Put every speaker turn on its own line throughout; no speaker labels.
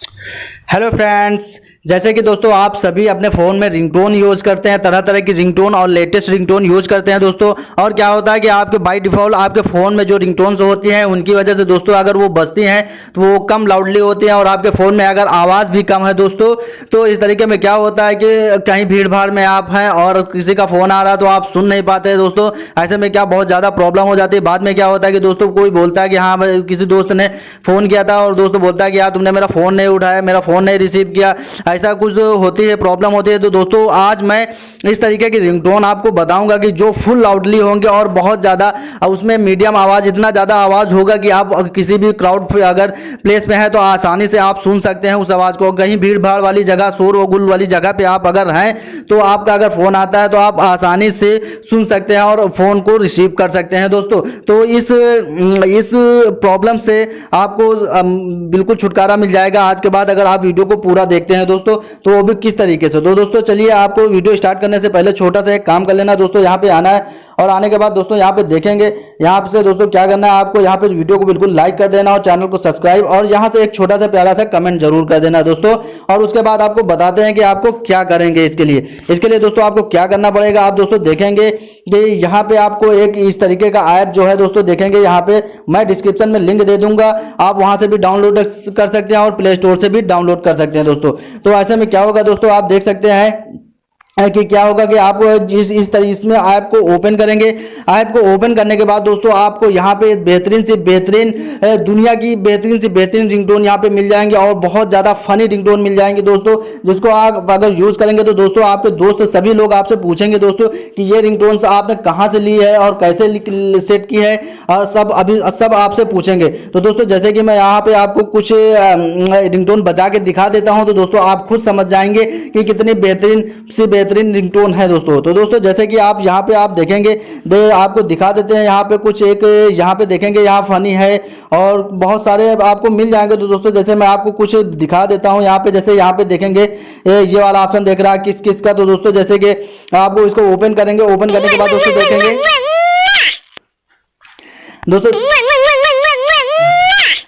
Hello friends, जैसे कि दोस्तों आप सभी अपने फ़ोन में रिंगटोन यूज़ करते हैं, तरह तरह की रिंगटोन और लेटेस्ट रिंगटोन यूज़ करते हैं दोस्तों। और क्या होता है कि आपके बाय डिफ़ॉल्ट आपके फ़ोन में जो रिंगटोन्स होती हैं उनकी वजह से दोस्तों अगर वो बजती हैं तो वो कम लाउडली होती हैं और आपके फ़ोन में अगर आवाज़ भी कम है दोस्तों, तो इस तरीके में क्या होता है कि कहीं भीड़ भाड़ में आप हैं और किसी का फ़ोन आ रहा है तो आप सुन नहीं पाते हैं दोस्तों। ऐसे में क्या बहुत ज़्यादा प्रॉब्लम हो जाती है। बाद में क्या होता है कि दोस्तों कोई बोलता है कि हाँ भाई, किसी दोस्त ने फ़ोन किया था और दोस्त बोलता है कि यार तुमने मेरा फ़ोन नहीं उठाया, मेरा फ़ोन नहीं रिसीव किया, ऐसा कुछ होती है, प्रॉब्लम होती है। तो दोस्तों आज मैं इस तरीके की रिंगटोन आपको बताऊंगा कि जो फुल लाउडली होंगे और बहुत ज़्यादा उसमें मीडियम आवाज़, इतना ज़्यादा आवाज़ होगा कि आप किसी भी क्राउड अगर प्लेस में है तो आसानी से आप सुन सकते हैं उस आवाज़ को। कहीं भीड़ भाड़ वाली जगह, शोर व गुल वाली जगह पे आप अगर हैं तो आपका अगर फ़ोन आता है तो आप आसानी से सुन सकते हैं और फ़ोन को रिसीव कर सकते हैं दोस्तों। तो इस प्रॉब्लम से आपको बिल्कुल छुटकारा मिल जाएगा आज के बाद अगर आप वीडियो को पूरा देखते हैं दोस्तों, तो वो भी किस तरीके से। तो दोस्तों चलिए, आपको वीडियो स्टार्ट करने से पहले छोटा सा एक काम कर लेना दोस्तों। यहाँ पे आना है और आने के बाद दोस्तों यहाँ पे देखेंगे, यहाँ से दोस्तों क्या करना है, आपको यहाँ पे वीडियो को बिल्कुल लाइक कर देना और चैनल को सब्सक्राइब, और यहाँ से एक छोटा सा प्यारा सा कमेंट जरूर कर देना दोस्तों। और उसके बाद आपको बताते हैं कि आपको क्या करेंगे इसके लिए दोस्तों आपको क्या करना पड़ेगा। आप दोस्तों देखेंगे कि यहाँ पे आपको एक इस तरीके का ऐप जो है दोस्तों देखेंगे, यहाँ पे मैं डिस्क्रिप्शन में लिंक दे दूंगा, आप वहां से भी डाउनलोड कर सकते हैं और प्ले स्टोर से भी डाउनलोड कर सकते हैं दोस्तों। तो ऐसे में क्या होगा दोस्तों, आप देख सकते हैं कि क्या होगा कि आप इस तरीके इसमें ऐप को ओपन करेंगे। ऐप को ओपन करने के बाद दोस्तों आपको यहाँ पे बेहतरीन से बेहतरीन, दुनिया की बेहतरीन से बेहतरीन रिंगटोन यहाँ पे मिल जाएंगे और बहुत ज़्यादा फनी रिंगटोन मिल जाएंगे दोस्तों, जिसको आप अगर यूज़ करेंगे तो दोस्तों आपके दोस्त सभी लोग आपसे पूछेंगे दोस्तों कि ये रिंगटोन आपने कहाँ से ली है और कैसे सेट की है, और सब आपसे पूछेंगे। तो दोस्तों जैसे कि मैं यहाँ पे आपको कुछ रिंगटोन बजा के दिखा देता हूँ तो दोस्तों आप खुद समझ जाएंगे कि कितनी बेहतरीन रिंगटोन है दोस्तों। तो दोस्तों जैसे कि आप यहाँ पे आप देखेंगे, आपको दिखा देते हैं, यहाँ पे कुछ एक यहाँ पे देखेंगे, यहाँ फनी है और बहुत सारे आपको मिल जाएंगे। तो दोस्तों जैसे मैं आपको कुछ दिखा देता हूँ, यहाँ पे जैसे यहाँ पे देखेंगे ये वाला ऑप्शन देख रहा है किस किस का। तो दोस्तों जैसे कि आपको इसको ओपन करेंगे, ओपन करने के बाद दोस्तों देखेंगे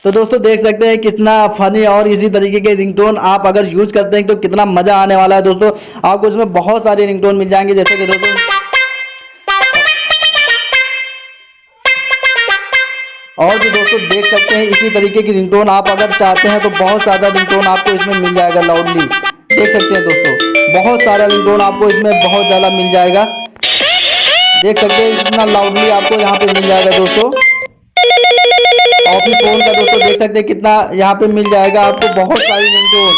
तो दोस्तों देख सकते हैं कितना फनी और इसी तरीके के रिंगटोन आप अगर यूज करते हैं तो कितना मजा आने वाला है दोस्तों। आपको इसमें बहुत सारे रिंगटोन मिल जाएंगे, जैसे कि दोस्तों और भी दोस्तों देख सकते हैं इसी तरीके की रिंगटोन आप अगर चाहते हैं तो बहुत सारा रिंगटोन आपको इसमें मिल जाएगा लाउडली। देख सकते हैं दोस्तों बहुत सारा रिंगटोन आपको इसमें बहुत ज्यादा मिल जाएगा, देख सकते हैं इतना लाउडली आपको यहाँ पे मिल जाएगा दोस्तों। ऑफिस फोन का दोस्तों देख सकते हैं कितना यहाँ पे मिल जाएगा आपको, बहुत सारी रिंगटोन,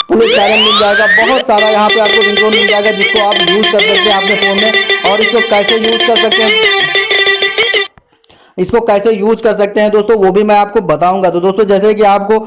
पुलिस सायरन मिल जाएगा, बहुत सारा यहाँ पे आपको रिंगटोन मिल जाएगा जिसको आप यूज कर सकते हैं अपने फोन में। और इसको कैसे यूज कर सकते हैं दोस्तों वो भी मैं आपको बताऊंगा। तो दोस्तों जैसे कि आपको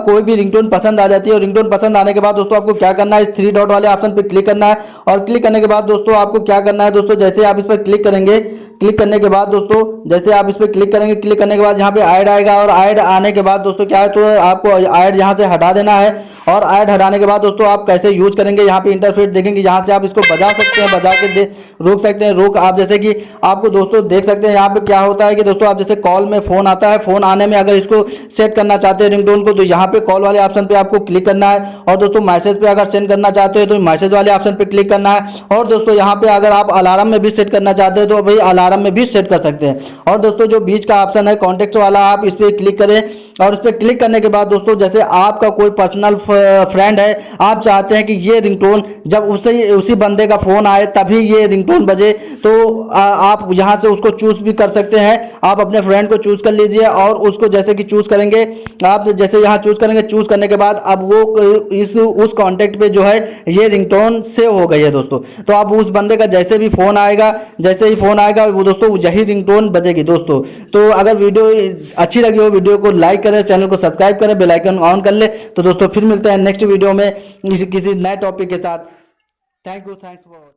कोई भी रिंगटोन पसंद आ जाती है और रिंगटोन पसंद आने के बाद दोस्तों आपको क्या करना है, इस 3 डॉट वाले ऑप्शन पे क्लिक करना है। और क्लिक करने के बाद दोस्तों आपको क्या करना है दोस्तों, जैसे आप इस पर क्लिक करेंगे, क्लिक करने के बाद दोस्तों जैसे आप इस पर क्लिक करेंगे, क्लिक करने के बाद यहाँ पे ऐड आएगा और ऐड आने के बाद दोस्तों क्या है, तो आपको ऐड यहाँ से हटा देना है। और ऐड हटाने के बाद दोस्तों आप कैसे यूज करेंगे, यहाँ पे इंटरफेस देखेंगे, यहाँ से आप इसको बजा सकते हैं, बजा के रोक सकते हैं, रोक आप जैसे कि आपको दोस्तों देख सकते हैं यहाँ पे क्या होता है कि दोस्तों आप जैसे कॉल में फोन आता है, फोन आने में अगर इसको सेट करना चाहते हैं रिंगटोन को तो यहाँ पे कॉल वाले ऑप्शन पे आपको क्लिक करना है। और दोस्तों मैसेज पे अगर सेंड करना चाहते हो तो मैसेज वाले ऑप्शन पे क्लिक करना है। और दोस्तों यहाँ पे अगर आप अलार्म में भी सेट करना चाहते हैं तो भाई अलार्म में भी सेट कर सकते हैं। और दोस्तों जो बीच का ऑप्शन है कॉन्टेक्ट वाला, आप इस पर क्लिक करें और इस पर क्लिक करने के बाद दोस्तों जैसे आपका कोई पर्सनल फ्रेंड है, आप चाहते हैं कि ये रिंगटोन जब उसी बंदे का फोन आए तभी ये रिंगटोन बजे, तो आप यहाँ से उसको चूज भी कर सकते हैं। आप अपने फ्रेंड को चूज कर लीजिए और उसको जैसे कि चूज करेंगे, आप जैसे यहाँ चूज करेंगे, चूज करने के बाद अब वो उस कॉन्टेक्ट पे जो है ये रिंगटोन सेव हो गई है दोस्तों। तो अब उस बंदे का जैसे भी फोन आएगा, जैसे ही फोन आएगा वो दोस्तों यही रिंगटोन बजेगी दोस्तों। तो अगर वीडियो अच्छी लगी हो, वीडियो को लाइक करें, चैनल को सब्सक्राइब करें, बेल आइकन ऑन कर ले। तो दोस्तों फिर मिलते हैं नेक्स्ट वीडियो में किसी नए टॉपिक के साथ। Thanks for